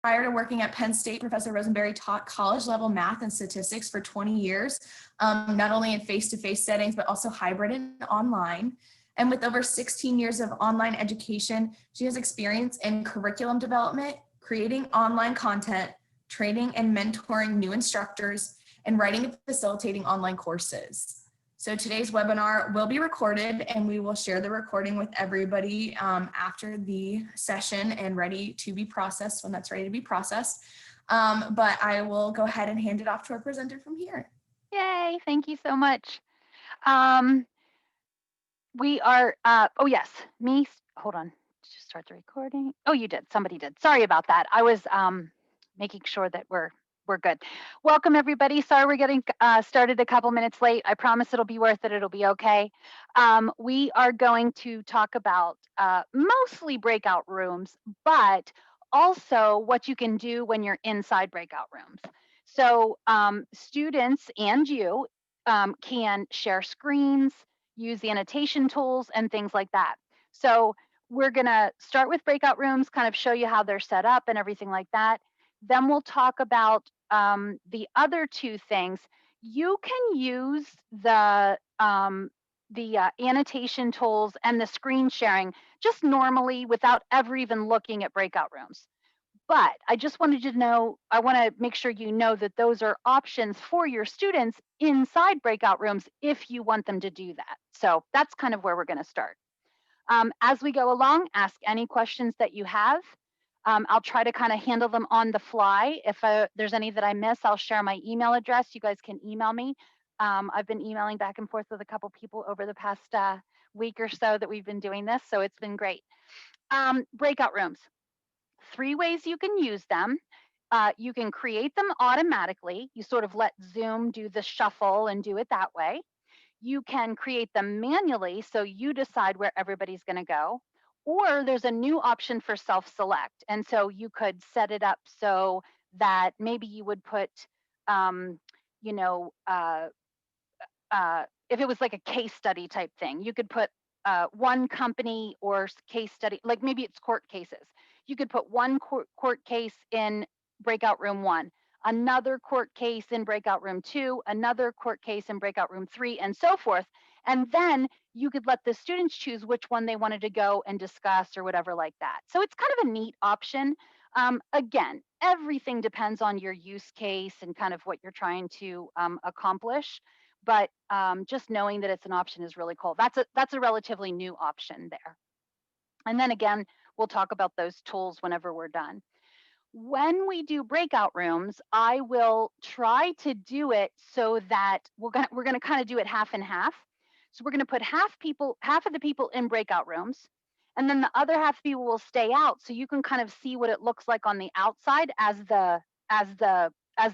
Prior to working at Penn State, Professor Rosenberry taught college-level math and statistics for 20 years, not only in face-to-face settings, but also hybrid and online. And with over 16 years of online education, she has experience in curriculum development, creating online content, training and mentoring new instructors, and writing and facilitating online courses. So today's webinar will be recorded, and we will share the recording with everybody after the session and ready to be processed when that's ready to be processed. But I will go ahead and hand it off to our presenter from here. Yay, thank you so much. We are, oh yes, hold on, just start the recording. Oh, you did, somebody did. Sorry about that. I was making sure that we're good. Welcome everybody. Sorry we're getting started a couple minutes late. I promise it'll be worth it. It'll be okay. We are going to talk about mostly breakout rooms, but also what you can do when you're inside breakout rooms. So students and you can share screens, use the annotation tools and things like that. So we're gonna start with breakout rooms, kind of show you how they're set up and everything like that. Then we'll talk about the other two things. You can use the annotation tools and the screen sharing just normally without ever even looking at breakout rooms. But I just wanted you to know, I want to make sure you know that those are options for your students inside breakout rooms if you want them to do that. So that's kind of where we're going to start. As we go along, ask any questions that you have. I'll try to kind of handle them on the fly. If there's any that I miss, I'll share my email address. You guys can email me. I've been emailing back and forth with a couple people over the past week or so that we've been doing this, so it's been great. Breakout rooms. 3 ways you can use them. You can create them automatically. You sort of let Zoom do the shuffle and do it that way. You can create them manually, so you decide where everybody's going to go. Or there's a new option for self-select. And so you could set it up so that maybe you would put, you know, if it was like a case study type thing, you could put one company or case study, like maybe it's court cases. You could put one court case in breakout room 1, another court case in breakout room 2, another court case in breakout room 3, and so forth. And then you could let the students choose which one they wanted to go and discuss or whatever like that. So it's kind of a neat option. Again, everything depends on your use case and kind of what you're trying to accomplish. But just knowing that it's an option is really cool. That's a relatively new option there. And then again, we'll talk about those tools whenever we're done. When we do breakout rooms, I will try to do it so that we're gonna kind of do it half and half. So we're gonna put half of the people in breakout rooms, and then the other half of people will stay out, so you can kind of see what it looks like on the outside as the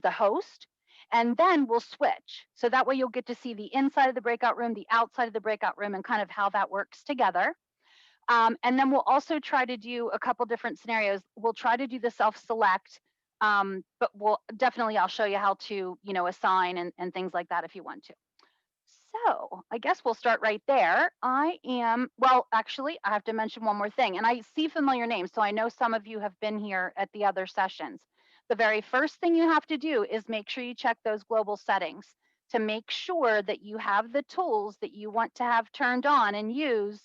host. And then we'll switch. So that way you'll get to see the inside of the breakout room, the outside of the breakout room, and kind of how that works together. And then we'll also try to do a couple different scenarios. We'll try to do the self-select, but I'll show you how to, assign and things like that if you want to. So I guess we'll start right there. Actually, I have to mention one more thing, and I see familiar names, so I know some of you have been here at the other sessions. The very first thing you have to do is make sure you check those global settings to make sure that you have the tools that you want to have turned on and use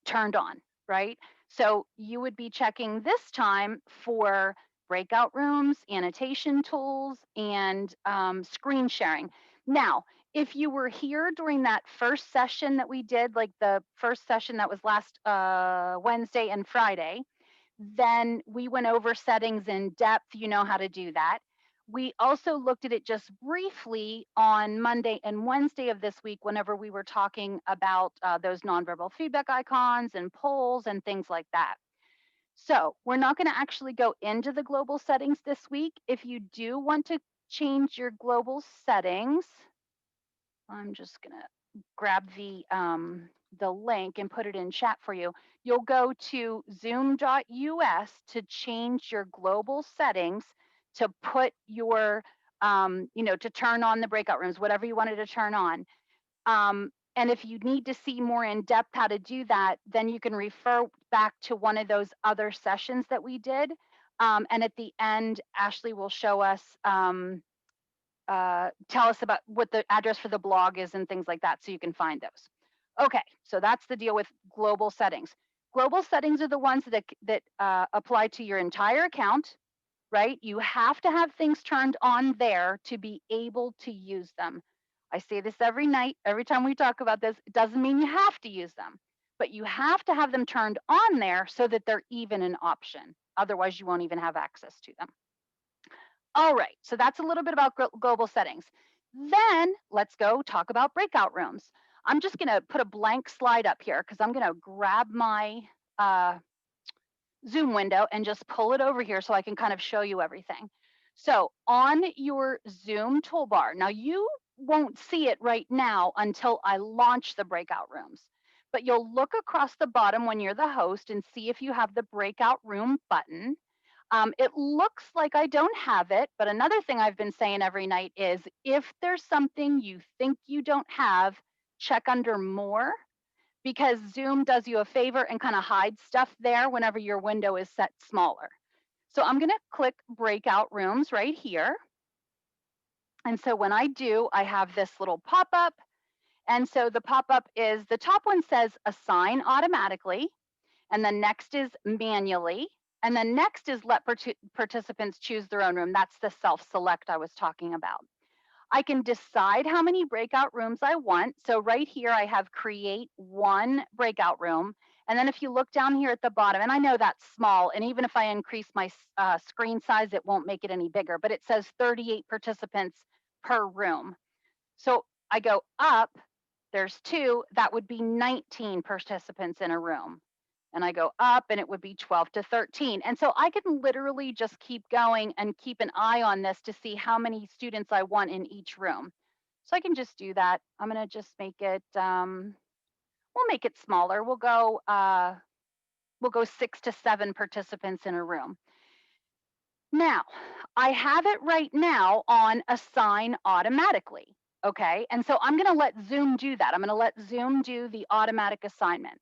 turned on, right? So you would be checking this time for breakout rooms, annotation tools, and screen sharing. Now, if you were here during that first session that we did, like the first session that was last Wednesday and Friday, then we went over settings in depth. You know how to do that. We also looked at it just briefly on Monday and Wednesday of this week whenever we were talking about those nonverbal feedback icons and polls and things like that. So we're not going to actually go into the global settings this week. If you do want to change your global settings, I'm just going to grab the link and put it in chat for you. You'll go to zoom.us to change your global settings to put your, to turn on the breakout rooms, whatever you wanted to turn on. And if you need to see more in depth how to do that, then you can refer back to one of those other sessions that we did. And at the end, Ashley will show us, tell us about what the address for the blog is and things like that, so you can find those. Okay, so that's the deal with global settings. Global settings are the ones that apply to your entire account, right? You have to have things turned on there to be able to use them. I say this every night, every time we talk about this. It doesn't mean you have to use them, but you have to have them turned on there so that they're even an option. Otherwise, you won't even have access to them. All right, so that's a little bit about global settings. Then let's go talk about breakout rooms. I'm just gonna put a blank slide up here because I'm gonna grab my Zoom window and just pull it over here so I can kind of show you everything. So on your Zoom toolbar, now you won't see it right now until I launch the breakout rooms, but you'll look across the bottom when you're the host and see if you have the breakout room button. It looks like I don't have it, but another thing I've been saying every night is if there's something you think you don't have, check under more, because Zoom does you a favor and kind of hides stuff there whenever your window is set smaller. So I'm going to click breakout rooms right here. And so when I do, I have this little pop-up. And so the pop-up is, the top one says assign automatically, and the next is manually, and then next is let participants choose their own room. That's the self-select I was talking about. I can decide how many breakout rooms I want. So right here, I have create one breakout room. And then if you look down here at the bottom, and I know that's small, and even if I increase my screen size, it won't make it any bigger, but it says 38 participants per room. So I go up, there's 2, that would be 19 participants in a room. And I go up and it would be 12 to 13. And so I can literally just keep going and keep an eye on this to see how many students I want in each room. So I can just do that. I'm gonna just make it, we'll make it smaller. We'll go 6 to 7 participants in a room. Now, I have it right now on assign automatically, okay? And so I'm gonna let Zoom do that. I'm gonna let Zoom do the automatic assignment.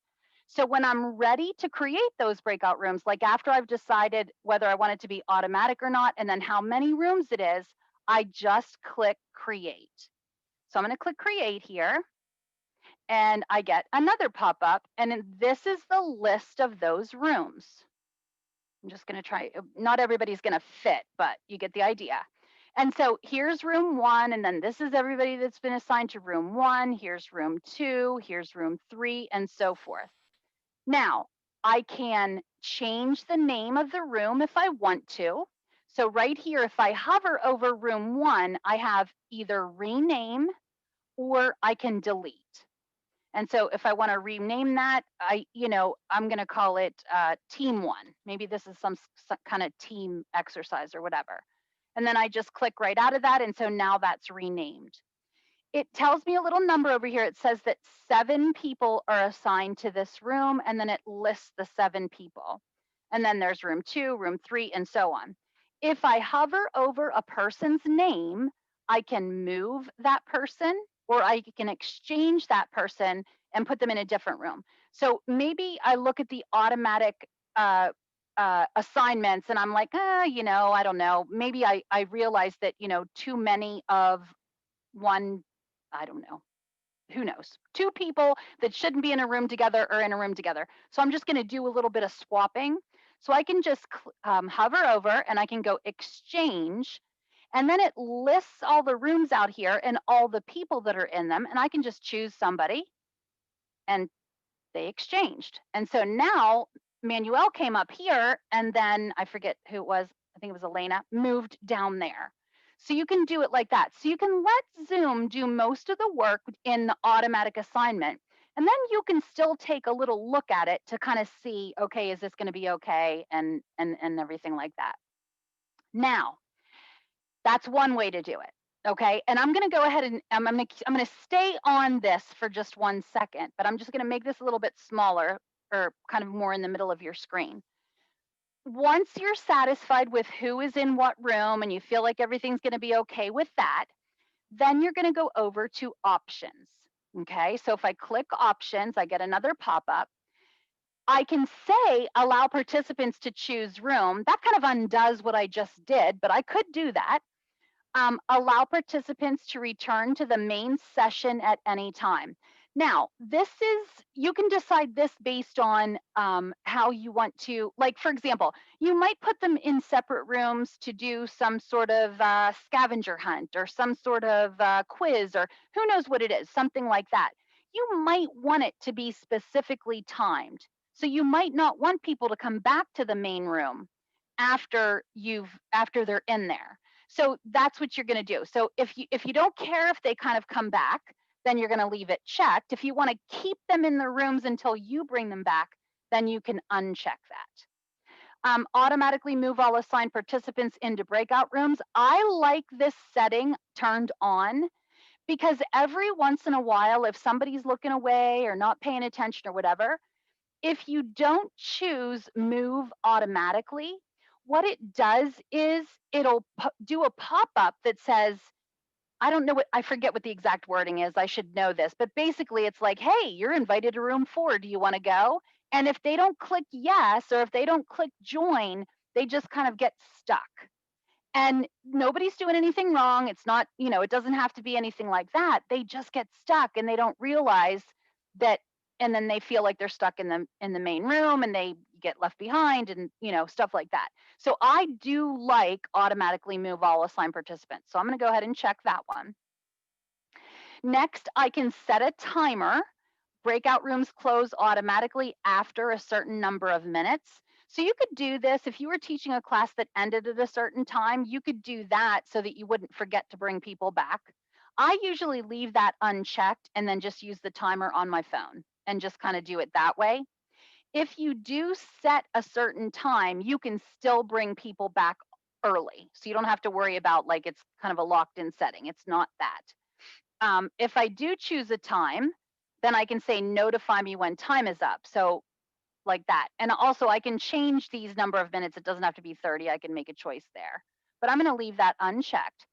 So when I'm ready to create those breakout rooms, like after I've decided whether I want it to be automatic or not, and then how many rooms it is, I just click create. So I'm gonna click create here, and I get another pop-up, and this is the list of those rooms. I'm just gonna try, not everybody's gonna fit, but you get the idea. And so here's room 1, and then this is everybody that's been assigned to room 1, here's room 2, here's room 3, and so forth. Now, I can change the name of the room if I want to. So right here, if I hover over room 1, I have either rename or I can delete. And so if I want to rename that, I'm going to call it team 1. Maybe this is some kind of team exercise or whatever. And then I just click right out of that. And so now that's renamed. It tells me a little number over here. It says that 7 people are assigned to this room, and then it lists the 7 people. And then there's room 2, room 3, and so on. If I hover over a person's name, I can move that person, or I can exchange that person and put them in a different room. So maybe I look at the automatic assignments and I'm like, I don't know. Maybe I realize that, too many of one, I don't know, who knows? 2 people that shouldn't be in a room together are in a room together. So I'm just going to do a little bit of swapping. So I can just hover over and I can go exchange. And then it lists all the rooms out here and all the people that are in them. And I can just choose somebody and they exchanged. And so now Manuel came up here and then I forget who it was. I think it was Elena, moved down there. So you can do it like that. So you can let Zoom do most of the work in the automatic assignment. And then you can still take a little look at it to kind of see, okay, is this going to be okay? And everything like that. Now, that's one way to do it. Okay. And I'm going to go ahead and I'm going to stay on this for just 1 second, but I'm just going to make this a little bit smaller or kind of more in the middle of your screen. Once you're satisfied with who is in what room and you feel like everything's going to be okay with that, then you're going to go over to options. Okay, so if I click options, I get another pop-up. I can say allow participants to choose room. That kind of undoes what I just did, but I could do that. Allow participants to return to the main session at any time. Now, you can decide this based on how you want to, like, for example, you might put them in separate rooms to do some sort of scavenger hunt or some sort of quiz, or who knows what it is, something like that. You might want it to be specifically timed. So you might not want people to come back to the main room after they're in there. So that's what you're going to do. So if you don't care if they kind of come back, then you're going to leave it checked. If you want to keep them in the rooms until you bring them back, then you can uncheck that. Automatically move all assigned participants into breakout rooms. I like this setting turned on because every once in a while, if somebody's looking away or not paying attention or whatever, if you don't choose move automatically, what it does is it'll do a pop-up that says, I forget what the exact wording is. I should know this, but basically it's like, hey, you're invited to room 4. Do you want to go? And if they don't click yes, or if they don't click join, they just kind of get stuck. And nobody's doing anything wrong. It's not, it doesn't have to be anything like that. They just get stuck and they don't realize that, and then they feel like they're stuck in the main room and they get left behind and stuff like that. So I do like automatically move all assigned participants. So I'm going to go ahead and check that one. Next, I can set a timer. Breakout rooms close automatically after a certain number of minutes. So you could do this if you were teaching a class that ended at a certain time, you could do that so that you wouldn't forget to bring people back. I usually leave that unchecked and then just use the timer on my phone and just kind of do it that way. If you do set a certain time, you can still bring people back early. So you don't have to worry about like it's kind of a locked in setting. It's not that. If I do choose a time, then I can say notify me when time is up. So like that. And also I can change these number of minutes. It doesn't have to be 30. I can make a choice there, but I'm going to leave that unchecked.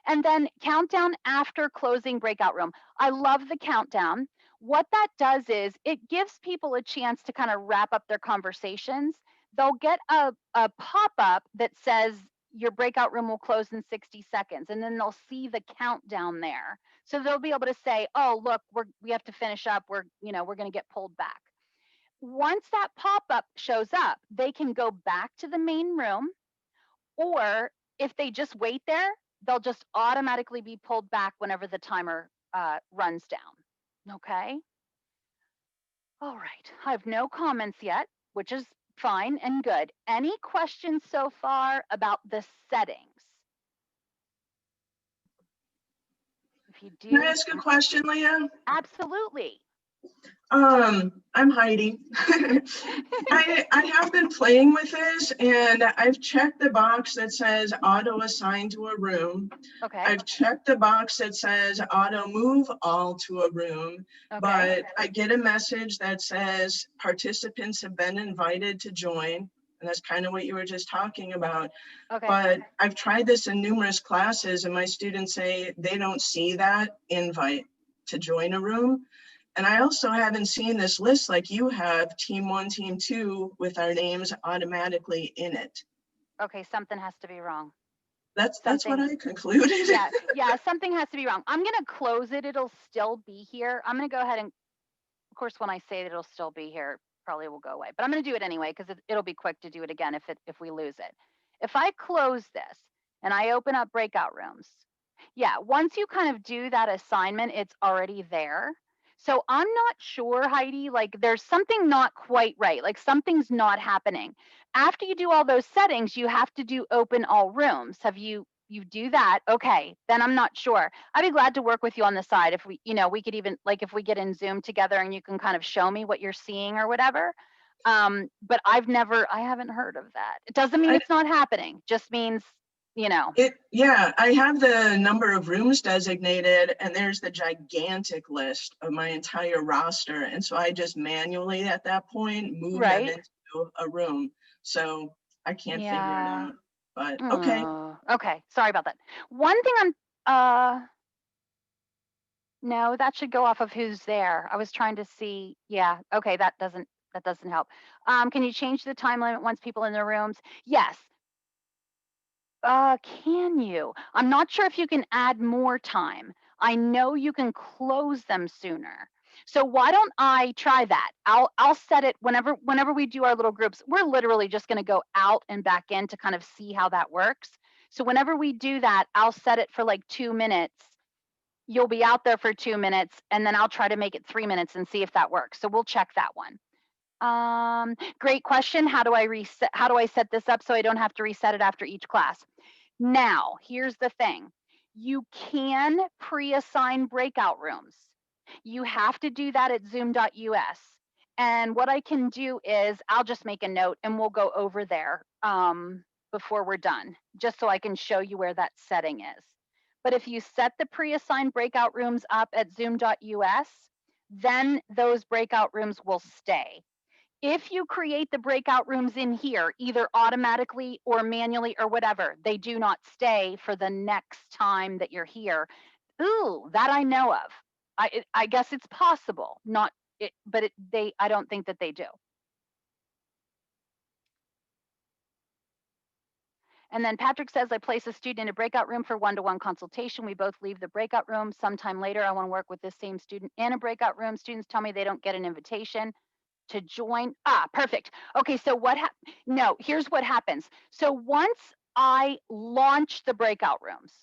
And then countdown after closing breakout room. I love the countdown. What that does is it gives people a chance to kind of wrap up their conversations. They'll get a pop-up that says your breakout room will close in 60 seconds. And then they'll see the countdown there. So they'll be able to say, oh, look, we have to finish up. We're going to get pulled back. Once that pop-up shows up, they can go back to the main room, or if they just wait there, they'll just automatically be pulled back whenever the timer runs down. Okay. All right. I have no comments yet, which is fine and good. Any questions so far about the settings? If you do. Can I ask a question, Leah? Absolutely. I'm Heidi. I have been playing with this and I've checked the box that says auto assign to a room. Okay. I've checked the box that says auto move all to a room, Okay. but I get a message that says participants have been invited to join. And that's kind of what you were just talking about. Okay. But I've tried this in numerous classes and my students say they don't see that invite to join a room. And I also haven't seen this list like you have, team 1, team 2, with our names automatically in it. Okay, something has to be wrong. That's what I concluded. Yeah, something has to be wrong. I'm gonna close it. It'll still be here. I'm gonna go ahead and, of course, when I say that it'll still be here, probably will go away. But I'm gonna do it anyway because it'll be quick to do it again if we lose it. If I close this and I open up breakout rooms, yeah, once you kind of do that assignment, it's already there. So I'm not sure, Heidi, like there's something not quite right, like something's not happening. After you do all those settings, you have to do open all rooms. Have you do that? Okay, then I'm not sure. I'd be glad to work with you on the side if we could even, like if we get in Zoom together and you can kind of show me what you're seeing or whatever. But I haven't heard of that. It doesn't mean it's not happening, just means Yeah, I have the number of rooms designated and there's the gigantic list of my entire roster. And so I just manually at that point move them into a room. So I can't figure it out, but okay. Okay, sorry about that. One thing no, that should go off of who's there. I was trying to see, yeah, okay, that doesn't, that doesn't help. Can you change the time limit once people in their rooms? Yes. Can you? I'm not sure if you can add more time. I know you can close them sooner. So why don't I try that? I'll set it whenever we do our little groups. We're literally just going to go out and back in to kind of see how that works. So whenever we do that, I'll set it for like 2 minutes. You'll be out there for 2 minutes, and then I'll try to make it 3 minutes and see if that works. So we'll check that one. Great question. How do I set this up so I don't have to reset it after each class? Now, here's the thing. You can pre-assign breakout rooms. You have to do that at zoom.us. And what I can do is I'll just make a note and we'll go over there before we're done, just so I can show you where that setting is. But if you set the pre-assigned breakout rooms up at zoom.us, then those breakout rooms will stay. If you create the breakout rooms in here, either automatically or manually or whatever, they do not stay for the next time that you're here. Ooh, that I know of. I guess it's possible, I don't think that they do. And then Patrick says, I place a student in a breakout room for one-to-one consultation. We both leave the breakout room. Sometime later, I want to work with this same student in a breakout room. Students tell me they don't get an invitation to join. Perfect. Okay, so no, here's what happens. So once I launch the breakout rooms,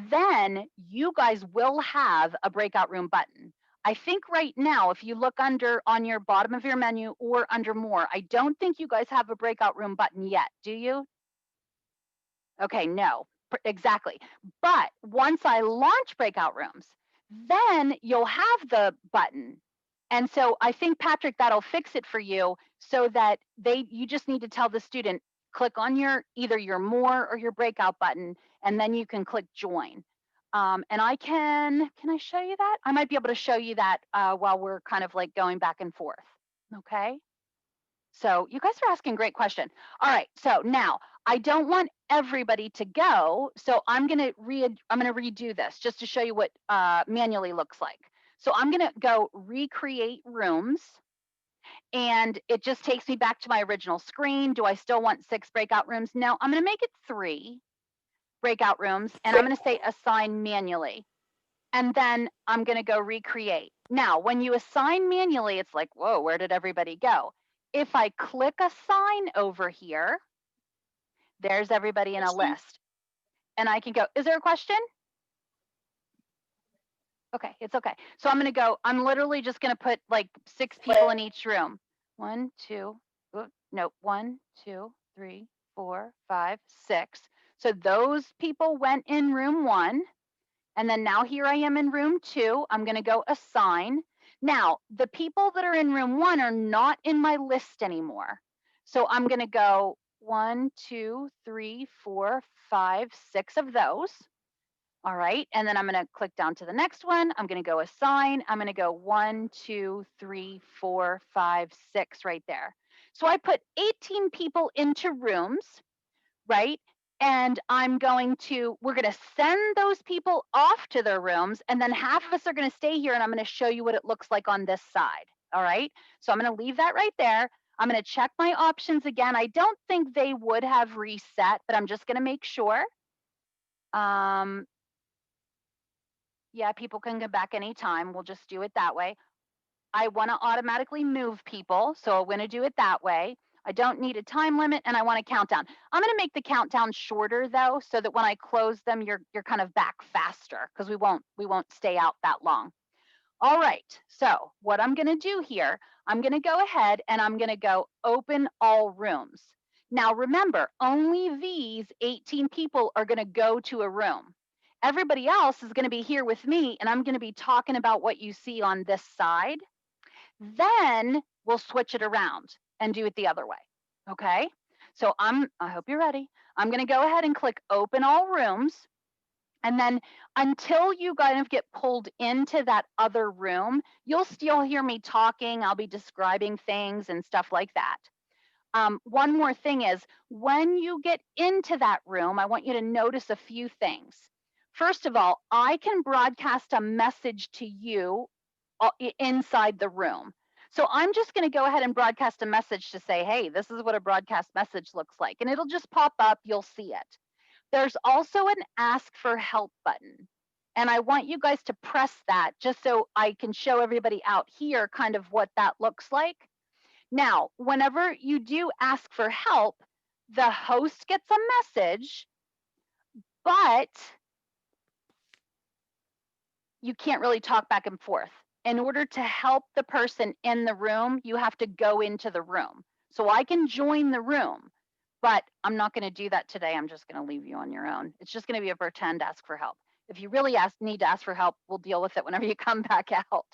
then you guys will have a breakout room button. I think right now, if you look on your bottom of your menu or under more, I don't think you guys have a breakout room button yet, do you? Okay, no, exactly. But once I launch breakout rooms, then you'll have the button. And so I think, Patrick, that'll fix it for you so that you just need to tell the student, click on either your more or your breakout button, and then you can click join. And can I show you that? I might be able to show you that while we're kind of like going back and forth, okay? So you guys are asking great question. All right, so now I don't want everybody to go, so I'm gonna redo this just to show you what manually looks like. So I'm gonna go recreate rooms, and it just takes me back to my original screen. Do I still want 6 breakout rooms? No, I'm gonna make it 3 breakout rooms, and I'm gonna say assign manually. And then I'm gonna go recreate. Now, when you assign manually, it's like, whoa, where did everybody go? If I click assign over here, there's everybody in a list. And I can go, is there a question? Okay, it's okay. So I'm literally just gonna put like 6 people in each room. 1, 2, no, 1, 2, 3, 4, 5, 6. So those people went in room 1. And then now here I am in room 2. I'm gonna go assign. Now, the people that are in room 1 are not in my list anymore. So I'm gonna go 1, 2, 3, 4, 5, 6 of those. All right, and then I'm gonna click down to the next one. I'm gonna go assign. I'm gonna go 1, 2, 3, 4, 5, 6 right there. So I put 18 people into rooms, right? And we're going to send those people off to their rooms, and then half of us are going to stay here, and I'm going to show you what it looks like on this side. All right. So I'm going to leave that right there. I'm going to check my options again. I don't think they would have reset, but I'm just going to make sure. Yeah, people can go back anytime. We'll just do it that way. I want to automatically move people, so I'm going to do it that way. I don't need a time limit, and I want a countdown. I'm going to make the countdown shorter though, so that when I close them, you're kind of back faster, because we won't stay out that long. All right, so what I'm going to do here, I'm going to go ahead and I'm going to go open all rooms. Now remember, only these 18 people are going to go to a room. Everybody else is going to be here with me, and I'm going to be talking about what you see on this side. Then we'll switch it around and do it the other way, okay? So I hope you're ready. I'm gonna go ahead and click open all rooms. And then until you kind of get pulled into that other room, you'll still hear me talking. I'll be describing things and stuff like that. One more thing is, when you get into that room, I want you to notice a few things. First of all, I can broadcast a message to you inside the room. So I'm just going to go ahead and broadcast a message to say, hey, this is what a broadcast message looks like. And it'll just pop up. You'll see it. There's also an ask for help button. And I want you guys to press that just so I can show everybody out here kind of what that looks like. Now, whenever you do ask for help, the host gets a message, but you can't really talk back and forth. In order to help the person in the room, you have to go into the room. So I can join the room, but I'm not going to do that today. I'm just going to leave you on your own. It's just going to be a pretend ask for help. If you really need to ask for help, we'll deal with it whenever you come back out.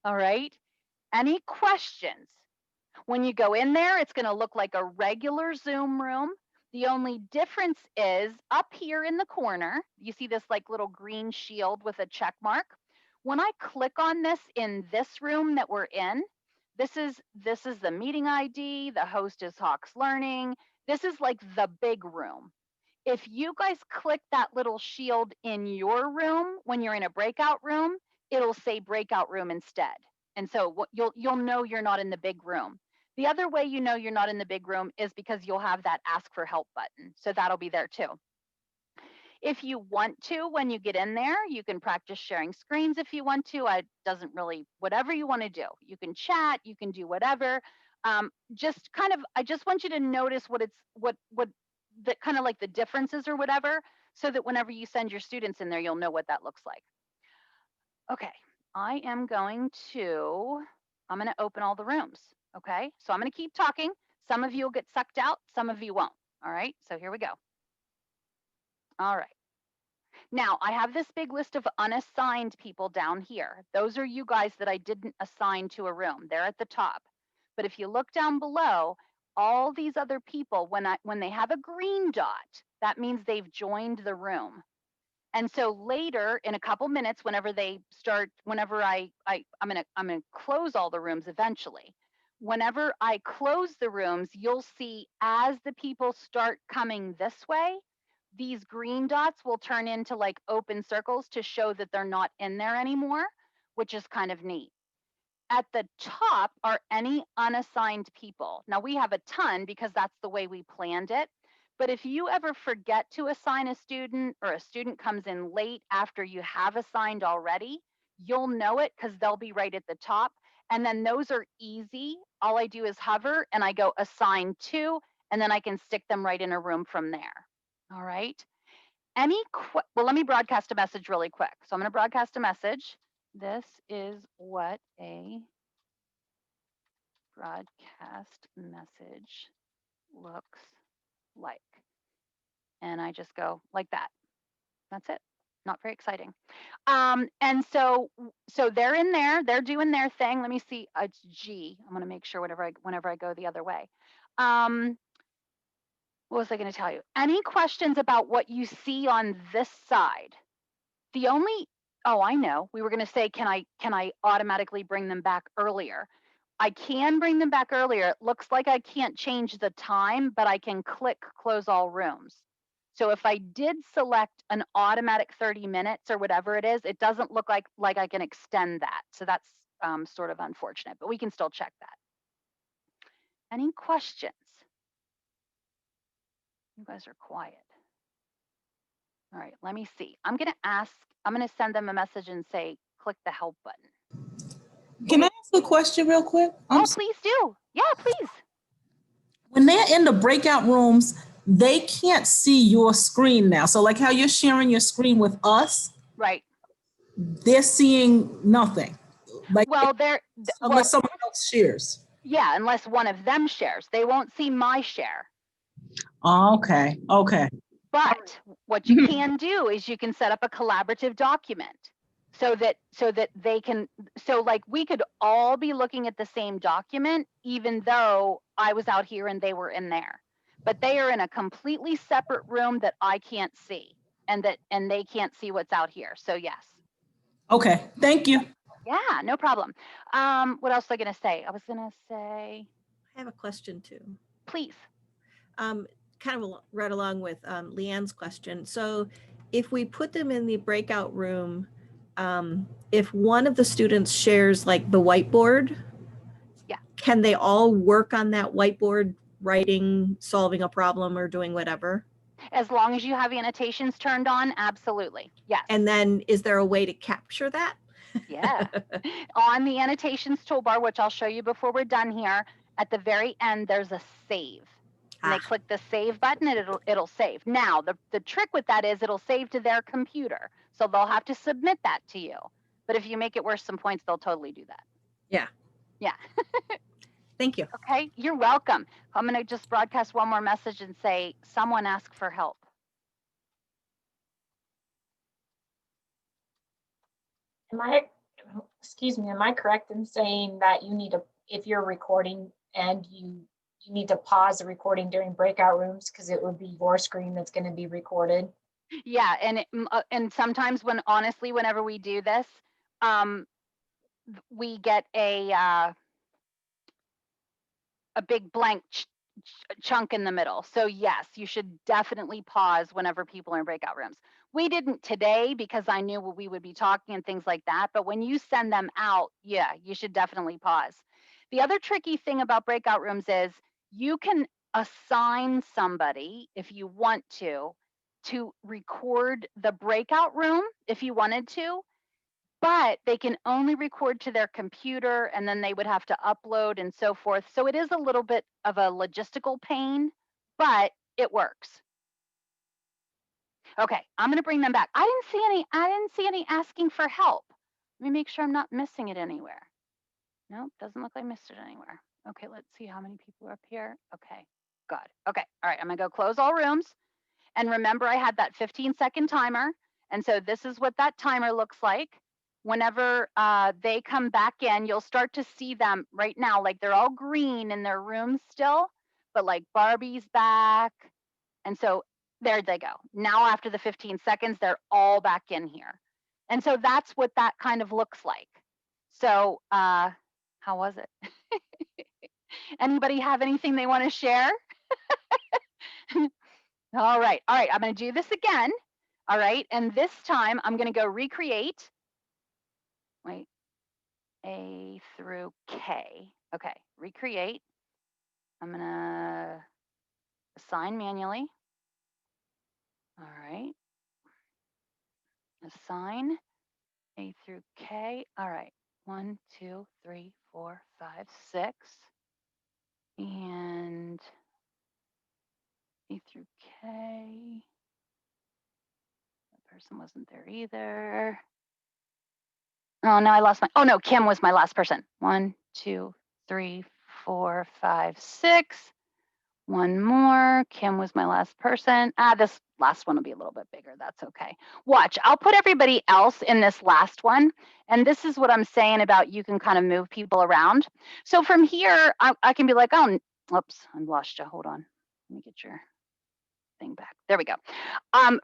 All right. Any questions? When you go in there, it's going to look like a regular Zoom room. The only difference is up here in the corner, you see this like little green shield with a check mark. When I click on this in this room that we're in, this is the meeting ID, the host is Hawks Learning. This is like the big room. If you guys click that little shield in your room, when you're in a breakout room, it'll say breakout room instead. And so you'll know you're not in the big room. The other way you know you're not in the big room is because you'll have that ask for help button. So that'll be there too. If you want to, when you get in there, you can practice sharing screens if you want to. It doesn't really, whatever you want to do. You can chat, you can do whatever. I just want you to notice what the kind of like the differences or whatever, so that whenever you send your students in there, you'll know what that looks like. Okay, I'm going to open all the rooms. Okay, so I'm going to keep talking. Some of you will get sucked out, some of you won't. All right, so here we go. All right. Now I have this big list of unassigned people down here. Those are you guys that I didn't assign to a room. They're at the top. But if you look down below, all these other people, when they have a green dot, that means they've joined the room. And so later, in a couple minutes, whenever they start, whenever I'm gonna close all the rooms eventually. Whenever I close the rooms, you'll see as the people start coming this way, these green dots will turn into like open circles to show that they're not in there anymore, which is kind of neat. At the top are any unassigned people. Now we have a ton because that's the way we planned it. But if you ever forget to assign a student, or a student comes in late after you have assigned already, you'll know it because they'll be right at the top. And then those are easy. All I do is hover and I go assign to, and then I can stick them right in a room from there. All right. Well, let me broadcast a message really quick. So I'm going to broadcast a message. This is what a broadcast message looks like. And I just go like that. That's it. Not very exciting. And so they're in there, they're doing their thing. Let me see. It's G. I'm going to make sure whenever I go the other way. What was I going to tell you? Any questions about what you see on this side? Oh, I know. We were going to say, can I automatically bring them back earlier? I can bring them back earlier. It looks like I can't change the time, but I can click close all rooms. So if I did select an automatic 30 minutes or whatever it is, it doesn't look like I can extend that. So that's sort of unfortunate, but we can still check that. Any questions? You guys are quiet. All right, let me see. I'm going to send them a message and say, click the help button. Can I ask a question real quick? Please do. Yeah, please. When they're in the breakout rooms, they can't see your screen now. So like how you're sharing your screen with us, right? They're seeing nothing. Like, well, unless someone else shares. Yeah, unless one of them shares. They won't see my share. Okay. But what you can do is you can set up a collaborative document so that they can, so like we could all be looking at the same document, even though I was out here and they were in there. But they are in a completely separate room that I can't see, and they can't see what's out here. So yes. Okay, thank you. Yeah, no problem. What else was I gonna say? I have a question too. Please. Kind of right along with Leanne's question. So if we put them in the breakout room, if one of the students shares like the whiteboard, yes, can they all work on that whiteboard, writing, solving a problem, or doing whatever? As long as you have annotations turned on, absolutely. Yes. And then is there a way to capture that? Yeah. On the Annotations toolbar, which I'll show you before we're done here, at the very end, there's a save. And they click the save button and it'll save. Now, the trick with that is it'll save to their computer. So they'll have to submit that to you. But if you make it worth some points, they'll totally do that. Yeah. Yeah. Thank you. Okay, you're welcome. I'm going to just broadcast one more message and say, someone ask for help. Excuse me, am I correct in saying that you need to, if you're recording and you need to pause the recording during breakout rooms because it would be your screen that's going to be recorded? Yeah, and sometimes honestly, whenever we do this, we get a big blank chunk in the middle. So yes, you should definitely pause whenever people are in breakout rooms. We didn't today because I knew we would be talking and things like that. But when you send them out, yeah, you should definitely pause. The other tricky thing about breakout rooms is you can assign somebody, if you want to record the breakout room if you wanted to, but they can only record to their computer and then they would have to upload and so forth. So it is a little bit of a logistical pain, but it works. Okay, I'm going to bring them back. I didn't see any asking for help. Let me make sure I'm not missing it anywhere. Nope, doesn't look like I missed it anywhere. Okay, let's see how many people are up here. Okay, good. Okay, all right, I'm going to go close all rooms. And remember, I had that 15-second timer. And so this is what that timer looks like. Whenever they come back in, you'll start to see them right now, like they're all green in their rooms still, but like Barbie's back. And so there they go. Now after the 15 seconds, they're all back in here. And so that's what that kind of looks like. So how was it? Anybody have anything they want to share? All right, I'm going to do this again. All right, and this time I'm going to go recreate. Wait, A through K. Okay, recreate. I'm going to assign manually. All right. Assign A through K. All right, 1, 2, 3, 4, 5, 6. And A through K. That person wasn't there either. Oh, no, I lost my, oh no, Kim was my last person. 1, 2, 3, 4, 5, 6. One more. Kim was my last person. This last one will be a little bit bigger. That's okay. Watch, I'll put everybody else in this last one. And this is what I'm saying about you can kind of move people around. So from here, I can be like, oh, oops, I lost you. Hold on. Let me get your thing back. There we go.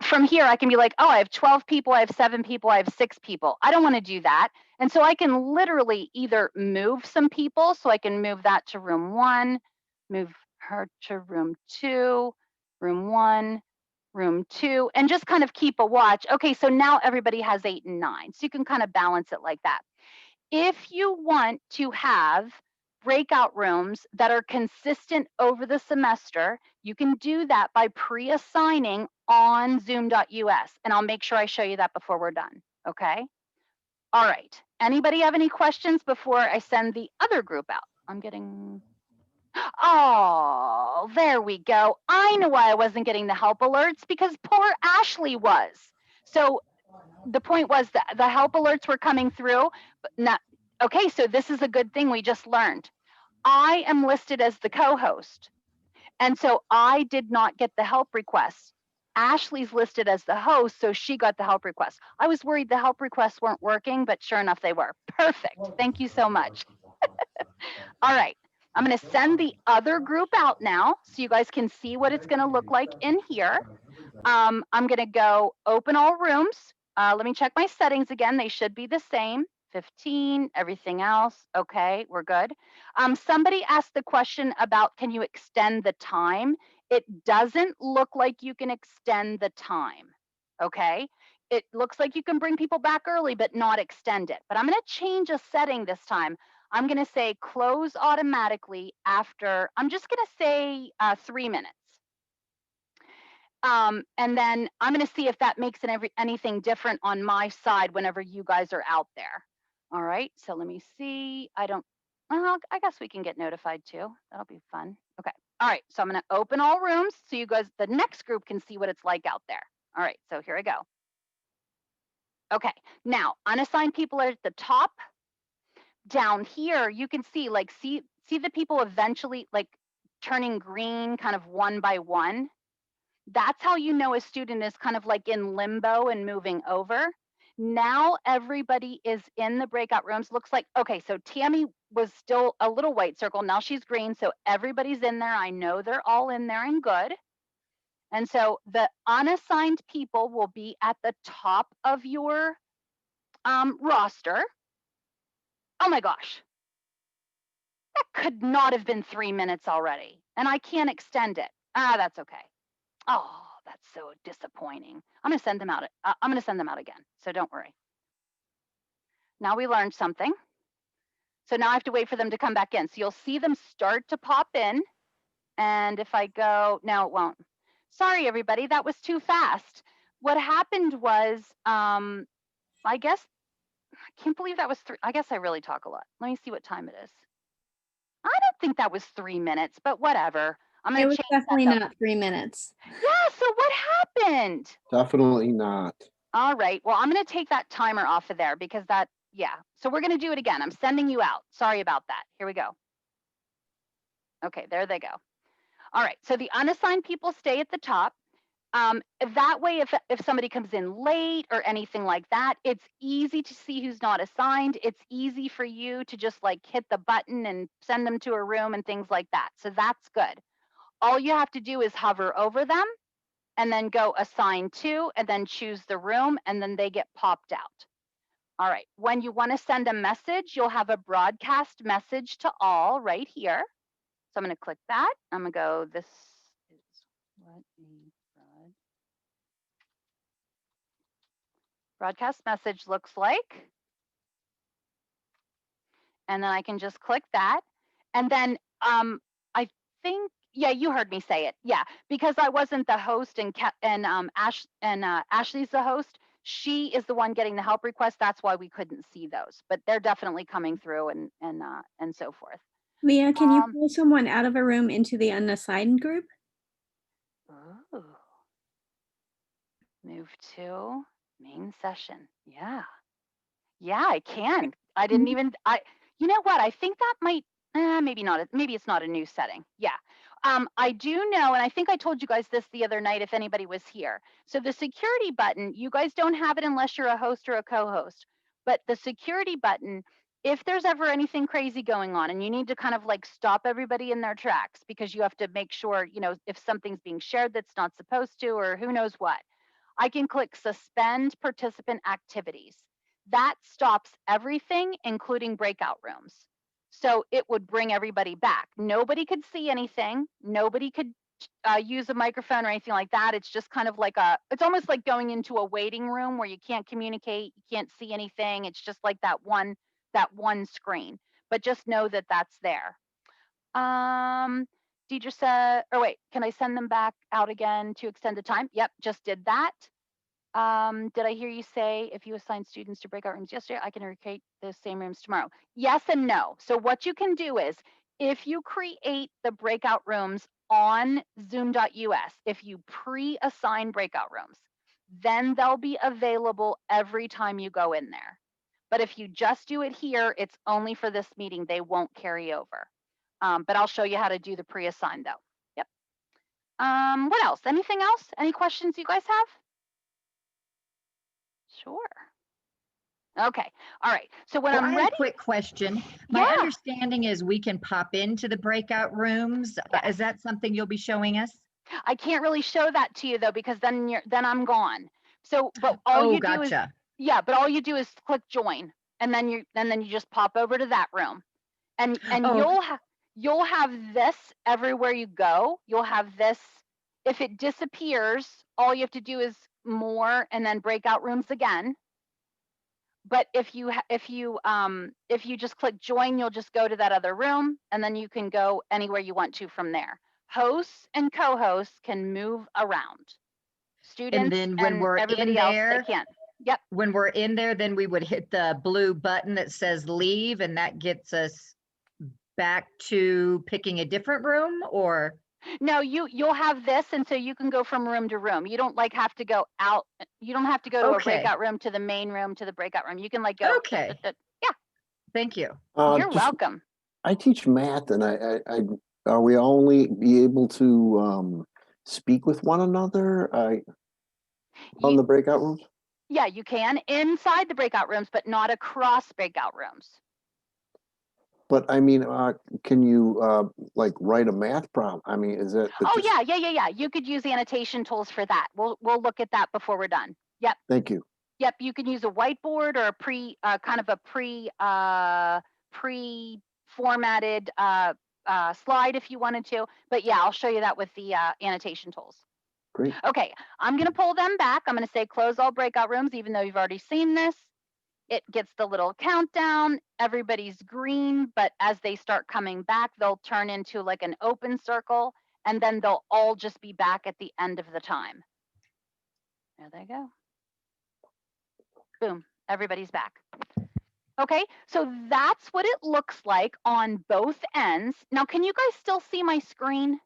From here, I can be like, oh, I have 12 people, I have 7 people, I have 6 people. I don't want to do that. And so I can literally either move some people. So I can move that to room 1, move her to room 2, room 1, room 2, and just kind of keep a watch. Okay, so now everybody has 8 and 9. So you can kind of balance it like that. If you want to have breakout rooms that are consistent over the semester, you can do that by pre-assigning on zoom.us. And I'll make sure I show you that before we're done, okay? All right, anybody have any questions before I send the other group out? I'm getting, oh, there we go. I know why I wasn't getting the help alerts, because poor Ashley was. So the point was that the help alerts were coming through, but not, okay, so this is a good thing we just learned. I am listed as the co-host. And so I did not get the help requests. Ashley's listed as the host, so she got the help requests. I was worried the help requests weren't working, but sure enough, they were. Perfect. Thank you so much. All right. I'm going to send the other group out now so you guys can see what it's going to look like in here. I'm going to go open all rooms. Let me check my settings again. They should be the same. 15, everything else. Okay, we're good. Somebody asked the question about, can you extend the time? It doesn't look like you can extend the time. Okay, it looks like you can bring people back early, but not extend it. But I'm going to change a setting this time. I'm going to say close automatically after, I'm just going to say 3 minutes. And then I'm going to see if that makes anything different on my side whenever you guys are out there. All right, so let me see. I guess we can get notified too. That'll be fun. Okay. All right, so I'm going to open all rooms so you guys, the next group, can see what it's like out there. All right, so here I go. Okay, now unassigned people are at the top. Down here, you can see, like, see the people eventually like turning green kind of one by one. That's how you know a student is kind of like in limbo and moving over. Now everybody is in the breakout rooms. Looks like, okay, so Tammy was still a little white circle. Now she's green, so everybody's in there. I know they're all in there and good. And so the unassigned people will be at the top of your roster. Oh my gosh. That could not have been 3 minutes already, and I can't extend it. That's okay. Oh, that's so disappointing. I'm going to send them out. I'm going to send them out again, so don't worry. Now we learned something. So now I have to wait for them to come back in. So you'll see them start to pop in, and if I go, no, it won't. Sorry, everybody, that was too fast. What happened was, I guess, I can't believe that was I guess I really talk a lot. Let me see what time it is. I don't think that was 3 minutes, but whatever. I'm It gonna was change definitely that. not 3 minutes. Yeah, so what happened? Definitely not. All right, well, I'm gonna take that timer off of there because that, yeah. So we're gonna do it again. I'm sending you out. Sorry about that. Here we go. Okay, there they go. All right, so the unassigned people stay at the top. That way, if somebody comes in late or anything like that, it's easy to see who's not assigned. It's easy for you to just like hit the button and send them to a room and things like that. So that's good. All you have to do is hover over them and then go assign to, and then choose the room, and then they get popped out. All right, when you want to send a message, you'll have a broadcast message to all right here. So I'm going to click that. I'm going to go, this is what a broadcast message looks like. And then I can just click that. And then I think, yeah, you heard me say it. Yeah, because I wasn't the host and Ashley's the host. She is the one getting the help request. That's why we couldn't see those, but they're definitely coming through and so forth. Leah, can you pull someone out of a room into the unassigned group? Oh. Move to main session. Yeah. Yeah, I can. I didn't even, you know what? I think that might, maybe not, maybe it's not a new setting. Yeah. I do know, and I think I told you guys this the other night if anybody was here. So the security button, you guys don't have it unless you're a host or a co-host, but the security button, if there's ever anything crazy going on and you need to kind of like stop everybody in their tracks because you have to make sure, you know, if something's being shared that's not supposed to, or who knows what, I can click suspend participant activities. That stops everything, including breakout rooms. So it would bring everybody back. Nobody could see anything. Nobody could use a microphone or anything like that. It's just kind of like it's almost like going into a waiting room where you can't communicate, you can't see anything. It's just like that one screen, but just know that that's there. Deidre said, or wait, can I send them back out again to extend the time? Yep, just did that. Did I hear you say if you assign students to breakout rooms yesterday, I can recreate the same rooms tomorrow? Yes and no. So what you can do is if you create the breakout rooms on zoom.us, if you pre-assign breakout rooms, then they'll be available every time you go in there. But if you just do it here, it's only for this meeting. They won't carry over. But I'll show you how to do the pre-assign though. Yep. What else? Anything else? Any questions you guys have? Sure. Okay. All right. So when Well, I'm I have ready. a quick question. My Yeah. understanding is we can pop into the breakout rooms. Yes. Is that something you'll be showing us? I can't really show that to you though, because then I'm gone. So, but all you do is, gotcha. yeah, but all you do is click join, and then you just pop over to that room, and Oh, you'll have this everywhere you go. You'll have this. If it disappears, all you have to do is more, and then breakout rooms again. but if you just click join, you'll just go to that other room, and then you can go anywhere you want to from there. Hosts and co-hosts can move around. Students then when and we're in everybody else, there- they can't. Yep. When we're in there, then we would hit the blue button that says leave, and that gets us back to picking a different room, or? No, you'll have this, and so you can go from room to room. You don't like have to go out. You don't have to go to a Okay. breakout room, to the main room, to the breakout room. You can like go. Okay. Yeah. Thank you. You're Just- welcome. I teach math, and I are we only be able to speak with one another on You- the breakout rooms? Yeah, you can inside the breakout rooms, but not across breakout rooms. But I mean, can you like write a math problem? I mean, is it? Oh yeah. You could use annotation tools for that. We'll look at that before we're done. Yep. Thank you. Yep. You can use a whiteboard or a kind of a pre-formatted slide if you wanted to. But yeah, I'll show you that with the annotation tools. Great. Okay, I'm going to pull them back. I'm going to say close all breakout rooms, even though you've already seen this. It gets the little countdown. Everybody's green, but as they start coming back, they'll turn into like an open circle, and then they'll all just be back at the end of the time. There they go. Boom, everybody's back. Okay, so that's what it looks like on both ends. Now, can you guys still see my screen?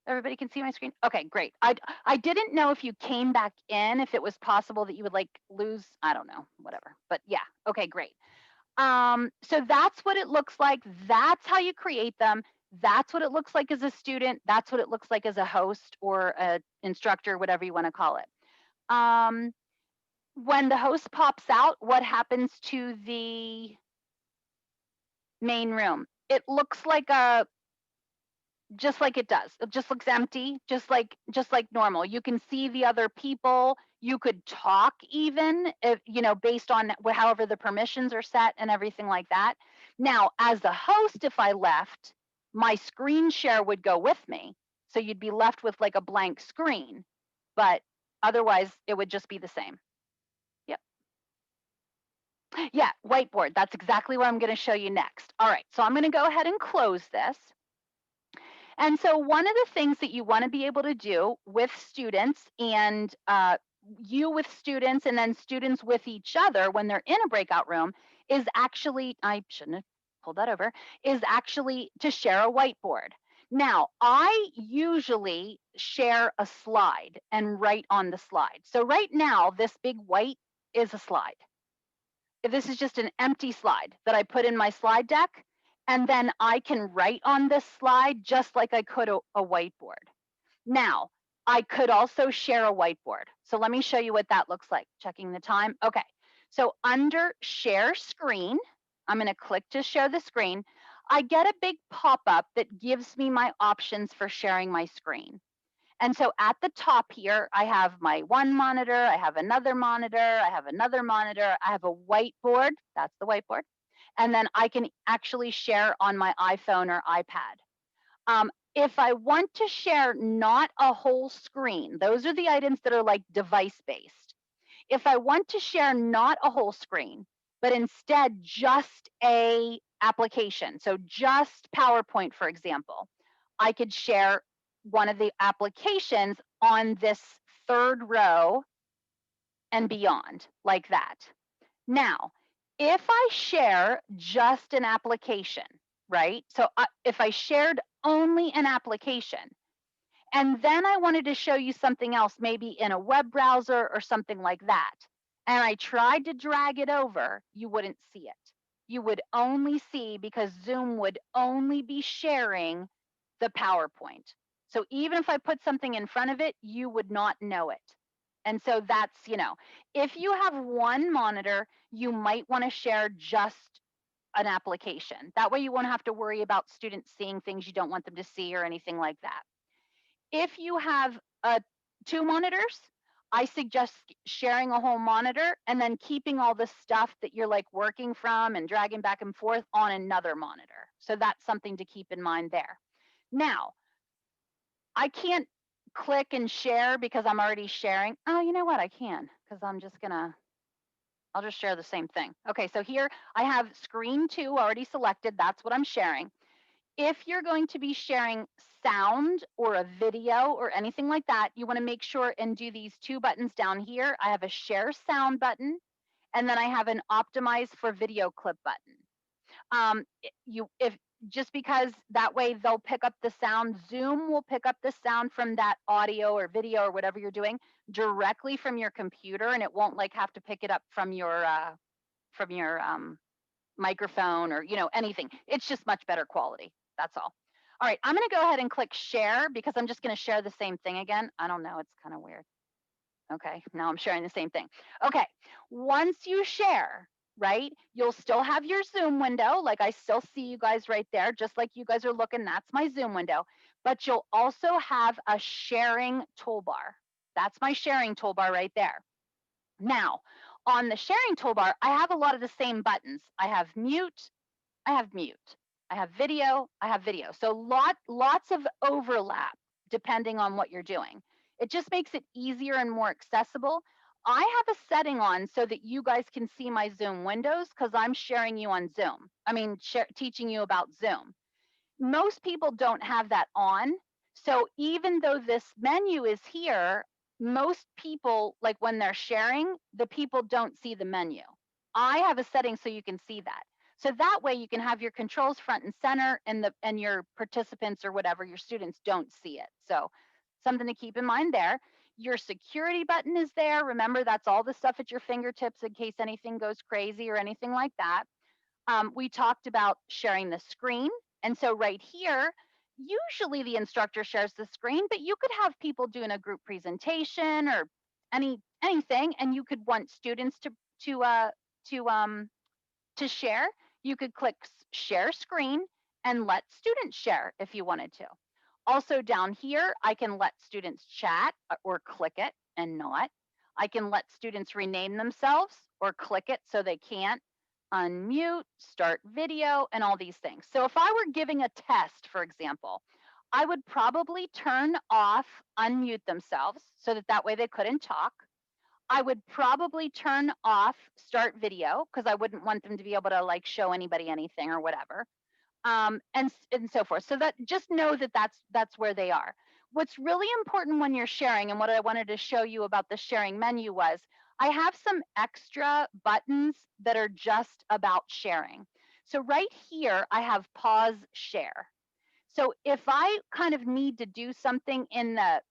Everybody can see my screen? Okay, great. I didn't know if you came back in, if it was possible that you would like lose, I don't know, whatever. But yeah, okay, great. So that's what it looks like. That's how you create them. That's what it looks like as a student. That's what it looks like as a host or an instructor, whatever you want to call it. When the host pops out, what happens to the main room? It looks like just like it does. It just looks empty, just like normal. You can see the other people. You could talk even, if, based on however the permissions are set and everything like that. Now, as a host, if I left, my screen share would go with me. So you'd be left with like a blank screen, but otherwise it would just be the same. Yep. Yeah, whiteboard. That's exactly what I'm going to show you next. All right, so I'm going to go ahead and close this. And so one of the things that you want to be able to do with students, and you with students, and then students with each other when they're in a breakout room, is actually, I shouldn't have pulled that over, is actually to share a whiteboard. Now, I usually share a slide and write on the slide. So right now, this big white is a slide. If this is just an empty slide that I put in my slide deck, and then I can write on this slide just like I could a whiteboard. Now, I could also share a whiteboard. So let me show you what that looks like. Checking the time. Okay, so under share screen, I'm going to click to share the screen. I get a big pop-up that gives me my options for sharing my screen. And so at the top here, I have my one monitor, I have another monitor, I have another monitor, I have a whiteboard, that's the whiteboard. And then I can actually share on my iPhone or iPad. If I want to share not a whole screen, those are the items that are like device-based. If I want to share not a whole screen, but instead just a application, so just PowerPoint, for example, I could share one of the applications on this third row and beyond, like that. Now, if I share just an application, right? So if I shared only an application, and then I wanted to show you something else, maybe in a web browser or something like that, and I tried to drag it over, you wouldn't see it. You would only see, because Zoom would only be sharing the PowerPoint. So even if I put something in front of it, you would not know it. And so that's, if you have one monitor, you might want to share just an application. That way you won't have to worry about students seeing things you don't want them to see or anything like that. If you have 2 monitors, I suggest sharing a whole monitor and then keeping all the stuff that you're like working from and dragging back and forth on another monitor. So that's something to keep in mind there. Now, I can't click and share because I'm already sharing. Oh, you know what? I can, because I'm just gonna I'll just share the same thing. Okay, so here I have screen 2 already selected. That's what I'm sharing. If you're going to be sharing sound or a video or anything like that, you want to make sure and do these 2 buttons down here. I have a share sound button, and then I have an optimize for video clip button. If just because that way they'll pick up the sound, Zoom will pick up the sound from that audio or video or whatever you're doing directly from your computer, and it won't like have to pick it up from your microphone or anything. It's just much better quality. That's all. All right, I'm going to go ahead and click share because I'm just going to share the same thing again. I don't know, it's kind of weird. Okay, now I'm sharing the same thing. Okay, once you share, right, you'll still have your Zoom window. Like I still see you guys right there, just like you guys are looking, that's my Zoom window. But you'll also have a sharing toolbar. That's my sharing toolbar right there. Now, on the sharing toolbar, I have a lot of the same buttons. I have mute, I have mute. I have video, I have video. So lots of overlap depending on what you're doing. It just makes it easier and more accessible. I have a setting on so that you guys can see my Zoom windows because I'm sharing you on Zoom. I mean, teaching you about Zoom. Most people don't have that on. So even though this menu is here, most people, like when they're sharing, the people don't see the menu. I have a setting so you can see that. So that way you can have your controls front and center and your participants or whatever, your students don't see it. So something to keep in mind there. Your security button is there. Remember, that's all the stuff at your fingertips in case anything goes crazy or anything like that. We talked about sharing the screen. And so right here, usually the instructor shares the screen, but you could have people doing a group presentation or anything, and you could want students to share. You could click share screen and let students share if you wanted to. Also down here, I can let students chat or click it and not. I can let students rename themselves or click it so they can't. Unmute, start video, and all these things. So if I were giving a test, for example, I would probably turn off unmute themselves so that way they couldn't talk. I would probably turn off start video because I wouldn't want them to be able to like show anybody anything or whatever, and so forth. So that just know that that's where they are. What's really important when you're sharing, and what I wanted to show you about the sharing menu was, I have some extra buttons that are just about sharing. So right here, I have pause share. So if I kind of need to do something in the,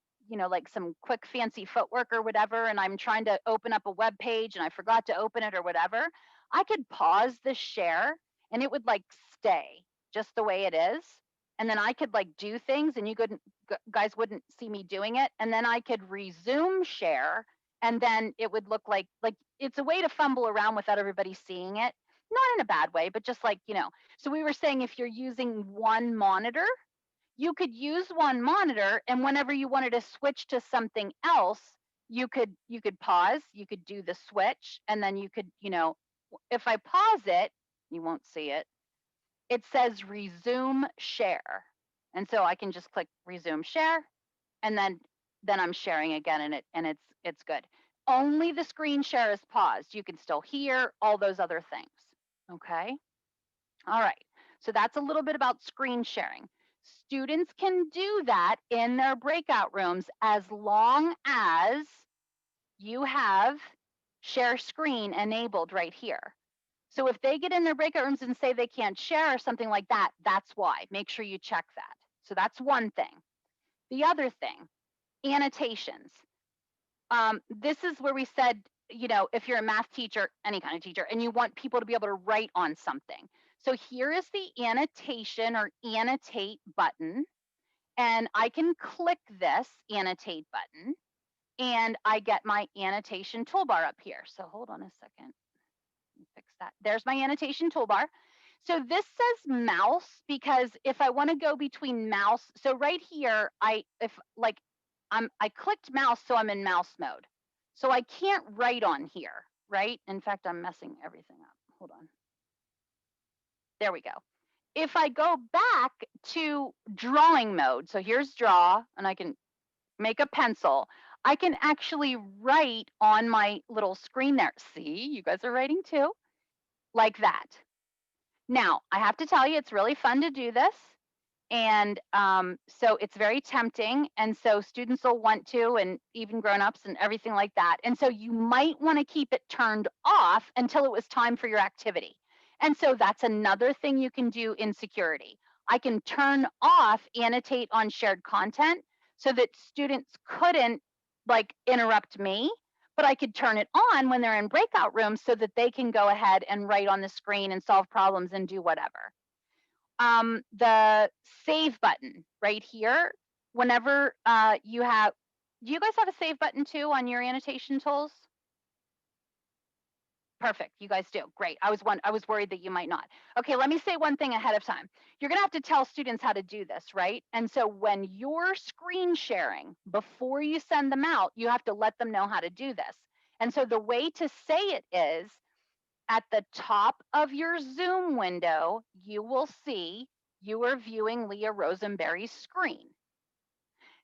like some quick fancy footwork or whatever, and I'm trying to open up a web page and I forgot to open it or whatever, I could pause the share and it would like stay just the way it is. And then I could like do things and you guys wouldn't see me doing it. And then I could resume share. And then it would look like it's a way to fumble around without everybody seeing it. Not in a bad way, but just like, so we were saying if you're using one monitor, you could use one monitor, and whenever you wanted to switch to something else, you could pause, you could do the switch, and then you could, if I pause it, you won't see it. It says resume share. And so I can just click resume share, and then I'm sharing again, and it's good. Only the screen share is paused. You can still hear all those other things. Okay. All right. So that's a little bit about screen sharing. Students can do that in their breakout rooms as long as you have share screen enabled right here. So if they get in their breakout rooms and say they can't share or something like that, that's why. Make sure you check that. So that's one thing. The other thing, annotations. This is where we said, if you're a math teacher, any kind of teacher, and you want people to be able to write on something. So here is the annotation or annotate button. And I can click this annotate button and I get my annotation toolbar up here. So hold on a second. Let me fix that. There's my annotation toolbar. So this says mouse because if I want to go between mouse, so right here, I clicked mouse, so I'm in mouse mode. So I can't write on here, right? In fact, I'm messing everything up. Hold on. There we go. If I go back to drawing mode, so here's draw, and I can make a pencil. I can actually write on my little screen there. See, you guys are writing too, like that. Now, I have to tell you, it's really fun to do this. And so it's very tempting. And so students will want to, and even grown-ups and everything like that. And so you might want to keep it turned off until it was time for your activity. And so that's another thing you can do in security. I can turn off Annotate on shared content so that students couldn't like interrupt me, but I could turn it on when they're in breakout rooms so that they can go ahead and write on the screen and solve problems and do whatever. The save button right here, whenever you have, do you guys have a save button too on your annotation tools? Perfect, you guys do, great. I was worried that you might not. Okay, let me say one thing ahead of time. You're gonna have to tell students how to do this, right? And so when you're screen sharing, before you send them out, you have to let them know how to do this. And so the way to say it is, at the top of your Zoom window, you will see you are viewing Leah Rosenberry's screen.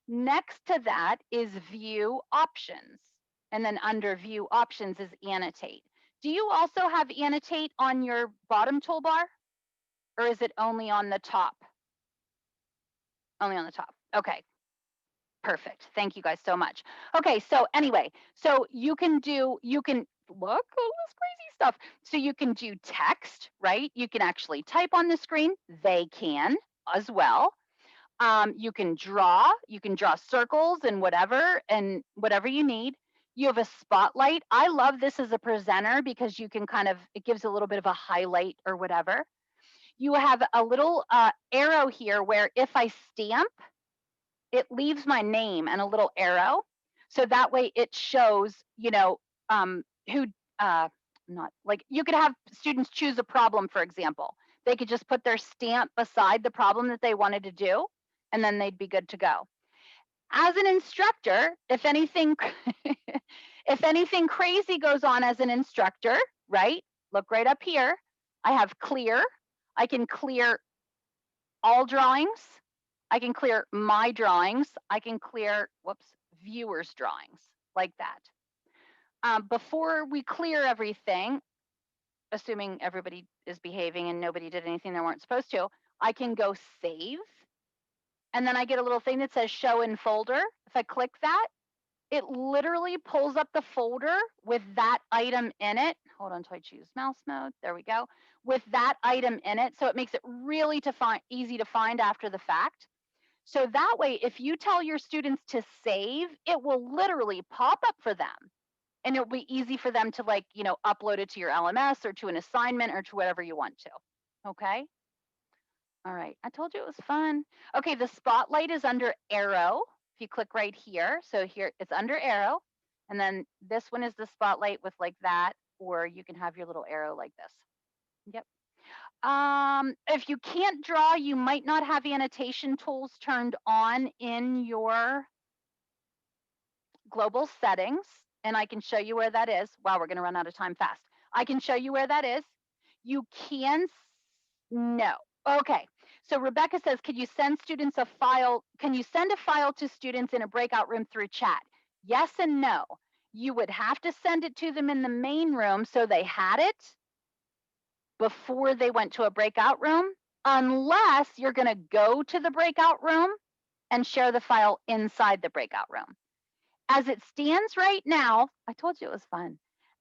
Next to that is View Options. And then under View Options is Annotate. Do you also have Annotate on your bottom toolbar? Or is it only on the top? Only on the top. Okay. Perfect. Thank you guys so much. Okay, so anyway, so you can look all this crazy stuff. So you can do text, right? You can actually type on the screen. They can as well. You can draw circles and whatever you need. You have a spotlight. I love this as a presenter because you can it gives a little bit of a highlight or whatever. You have a little arrow here where if I stamp, it leaves my name and a little arrow. So that way it shows, who, not like, you could have students choose a problem, for example. They could just put their stamp beside the problem that they wanted to do, and then they'd be good to go. As an instructor, if anything, if anything crazy goes on as an instructor, right? Look right up here. I have clear. I can clear all drawings. I can clear my drawings. I can clear, viewers' drawings, like that. Before we clear everything, assuming everybody is behaving and nobody did anything they weren't supposed to, I can go save. And then I get a little thing that says show in folder. If I click that, it literally pulls up the folder with that item in it. Hold on until I choose mouse mode. There we go. With that item in it. So it makes it really easy to find after the fact. So that way, if you tell your students to save, it will literally pop up for them. And it'll be easy for them to upload it to your LMS or to an assignment or to whatever you want to. Okay. All right. I told you it was fun. Okay. The spotlight is under arrow. If you click right here. So here it's under arrow. And then this one is the spotlight with like that, or you can have your little arrow like this. Yep. If you can't draw, you might not have annotation tools turned on in your global settings. And I can show you where that is. Wow, we're going to run out of time fast. I can show you where that is. You can, no. Okay. So Rebecca says, could you send students a file? Can you send a file to students in a breakout room through chat? Yes and no. You would have to send it to them in the main room so they had it before they went to a breakout room, unless you're going to go to the breakout room and share the file inside the breakout room. As it stands right now, I told you it was fun.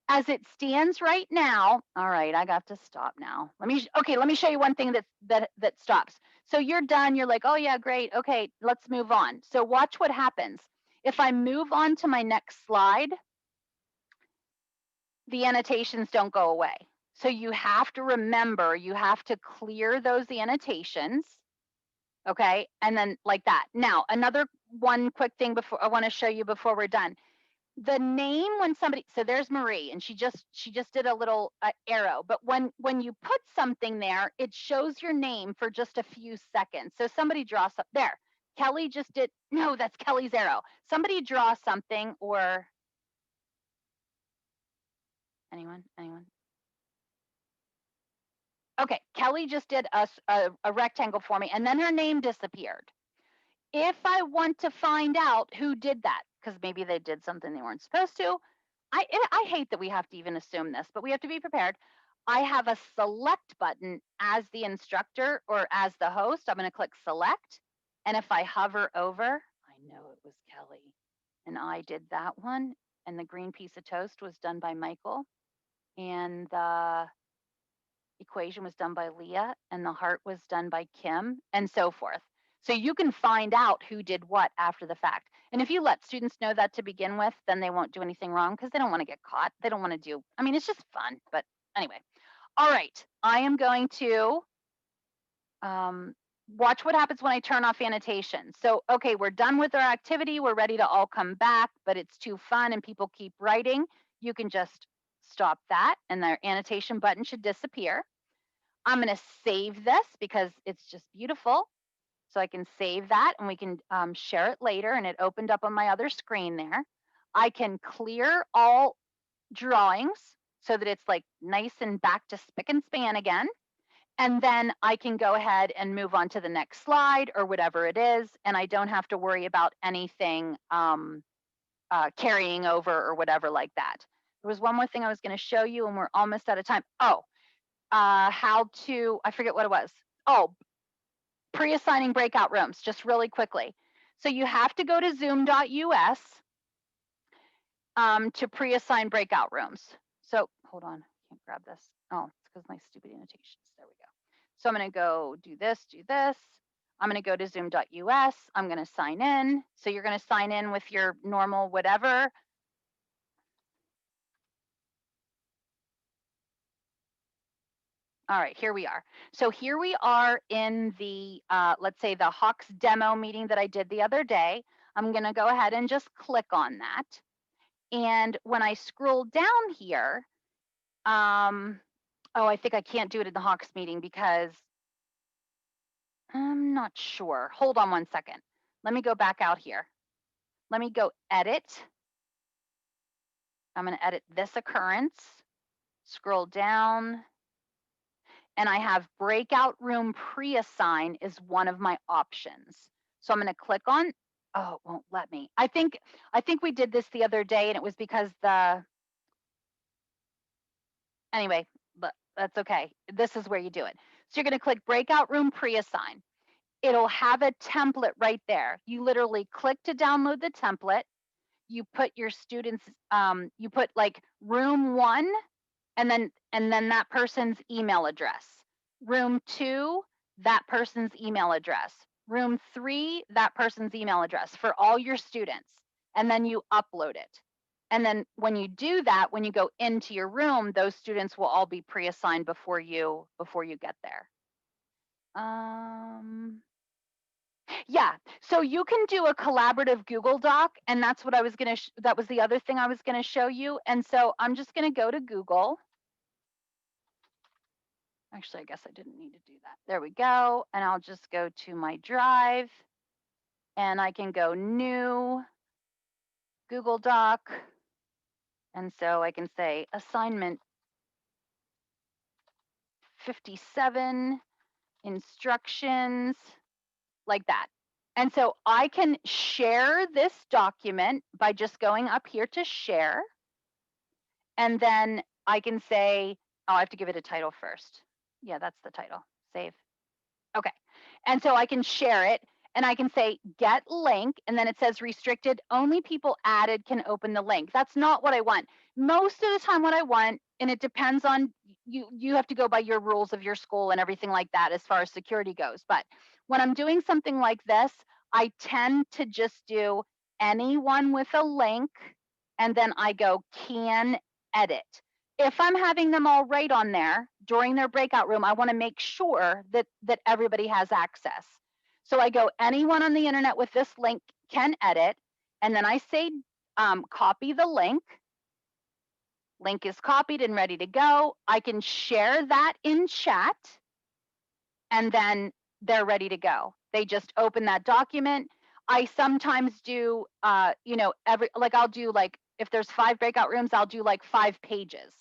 As it stands right now, all right, I got to stop now. Let me show you one thing that stops. So you're done, you're like, oh yeah, great, okay, let's move on. So watch what happens. If I move on to my next slide, the annotations don't go away. So you have to remember, you have to clear those annotations, okay? And then like that. Now, another one quick thing before I want to show you before we're done. The name when somebody, so there's Marie, and she just did a little arrow, but when you put something there, it shows your name for just a few seconds. So somebody draw something there. Kelly just did, no, that's Kelly's arrow. Somebody draw something, or anyone? Okay, Kelly just did a rectangle for me, and then her name disappeared. If I want to find out who did that, because maybe they did something they weren't supposed to. I hate that we have to even assume this, but we have to be prepared. I have a select button as the instructor or as the host. I'm going to click select. And if I hover over, I know it was Kelly. And I did that one. And the green piece of toast was done by Michael. And the equation was done by Leah. And the heart was done by Kim, and so forth. So you can find out who did what after the fact. And if you let students know that to begin with, then they won't do anything wrong because they don't want to get caught. They don't want to do, I mean, it's just fun. But anyway, all right, I am going to watch what happens when I turn off annotation. So, okay, we're done with our activity. We're ready to all come back, but it's too fun and people keep writing. You can just stop that and their annotation button should disappear. I'm going to save this because it's just beautiful. So I can save that and we can share it later, and it opened up on my other screen there. I can clear all drawings so that it's like nice and back to spick and span again. And then I can go ahead and move on to the next slide or whatever it is. And I don't have to worry about anything carrying over or whatever like that. There was one more thing I was going to show you and we're almost out of time. Oh, how to, I forget what it was. Oh, pre-assigning breakout rooms, just really quickly. So you have to go to zoom.us to pre-assign breakout rooms. So hold on, I can't grab this. Oh, it's because my stupid annotations. There we go. So I'm going to go do this, do this. I'm going to go to zoom.us. I'm going to sign in. So you're going to sign in with your normal whatever. All right, here we are. So here we are in the, let's say the Hawks demo meeting that I did the other day. I'm going to go ahead and just click on that. And when I scroll down here, oh, I think I can't do it in the Hawks meeting because I'm not sure. Hold on one second. Let me go back out here. Let me go edit. I'm going to edit this occurrence, scroll down. And I have breakout room pre-assign is one of my options. So I'm going to click on, oh, it won't let me. I think we did this the other day and it was because anyway, but that's okay. This is where you do it. So you're going to click breakout room pre-assign. It'll have a template right there. You literally click to download the template. You put your students, you put like room 1 and then that person's email address. Room 2, that person's email address. Room 3, that person's email address for all your students. And then you upload it. And then when you do that, when you go into your room, those students will all be pre-assigned before you get there. Yeah, so you can do a collaborative Google Doc, and that's what I was gonna, that was the other thing I was gonna show you. And so I'm just gonna go to Google. Actually, I guess I didn't need to do that. There we go. And I'll just go to my drive and I can go new Google Doc. And so I can say assignment 57 instructions like that. And so I can share this document by just going up here to share. And then I can say, oh, I have to give it a title first. Yeah, that's the title. Save. Okay. And so I can share it and I can say get link, and then it says restricted, only people added can open the link. That's not what I want. Most of the time what I want, and it depends on you have to go by your rules of your school and everything like that as far as security goes. But when I'm doing something like this, I tend to just do anyone with a link and then I go can edit. If I'm having them all right on there during their breakout room, I want to make sure that everybody has access. So I go, anyone on the internet with this link can edit. And then I say, copy the link. Link is copied and ready to go. I can share that in chat. And then they're ready to go. They just open that document. I sometimes do, you know, I'll do like, if there's 5 breakout rooms, I'll do like 5 pages.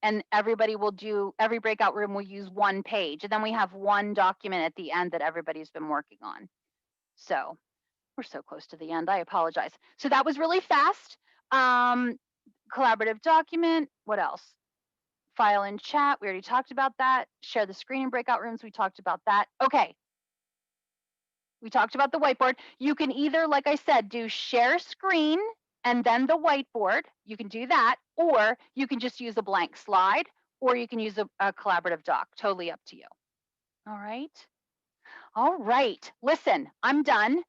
And every breakout room will use 1 page. And then we have 1 document at the end that everybody's been working on. So We're so close to the end. I apologize. So that was really fast. Collaborative document. What else? File in chat. We already talked about that. Share the screen in breakout rooms. We talked about that. Okay. We talked about the whiteboard. You can either, like I said, do share screen and then the whiteboard. You can do that, or you can just use a blank slide, or you can use a collaborative doc. Totally up to you. All right. All right. Listen, I'm done.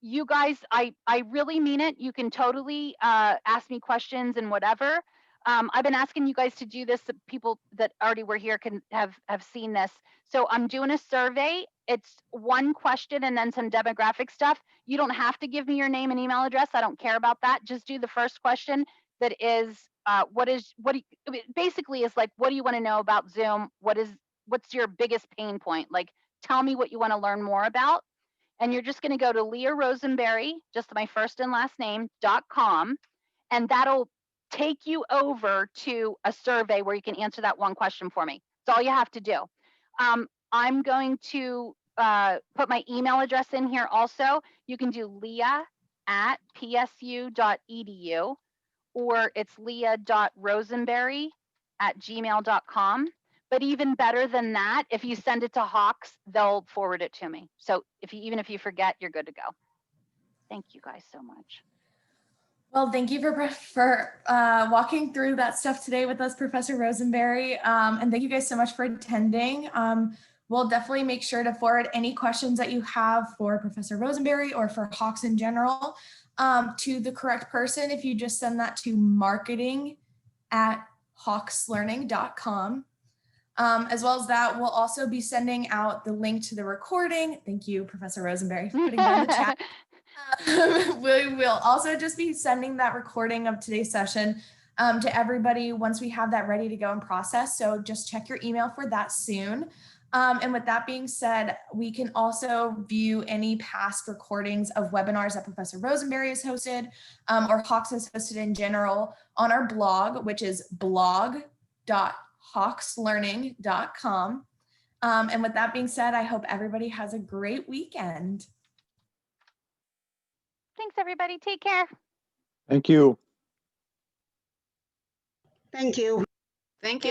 You guys, I really mean it. You can totally ask me questions and whatever. I've been asking you guys to do this. The people that already were here can have seen this. So I'm doing a survey. It's one question and then some demographic stuff. You don't have to give me your name and email address. I don't care about that. Just do the first question that is, basically is like, what do you want to know about Zoom? What's your biggest pain point? Like, tell me what you want to learn more about. And you're just going to go to Leah Rosenberry, just my first and last name, .com, and that'll take you over to a survey where you can answer that one question for me. That's all you have to do. I'm going to put my email address in here also. You can do leah@psu.edu, or it's leah.rosenberry@gmail.com. But even better than that, if you send it to Hawks, they'll forward it to me. So even if you forget, you're good to go. Thank you guys so much. Well, thank you for walking through that stuff today with us, Professor Rosenberry. And thank you guys so much for attending. We'll definitely make sure to forward any questions that you have for Professor Rosenberry or for Hawks in general to the correct person. If you just send that to marketing@hawkslearning.com. As well as that, we'll also be sending out the link to the recording. Thank you, Professor Rosenberry, for putting that in the chat. We will also just be sending that recording of today's session to everybody once we have that ready to go and process. So just check your email for that soon. And with that being said, we can also view any past recordings of webinars that Professor Rosenberry has hosted or Hawks has hosted in general on our blog, which is blog.hawkslearning.com. And with that being said, I hope everybody has a great weekend. Thanks, everybody. Take care. Thank you. Thank you. Thank you.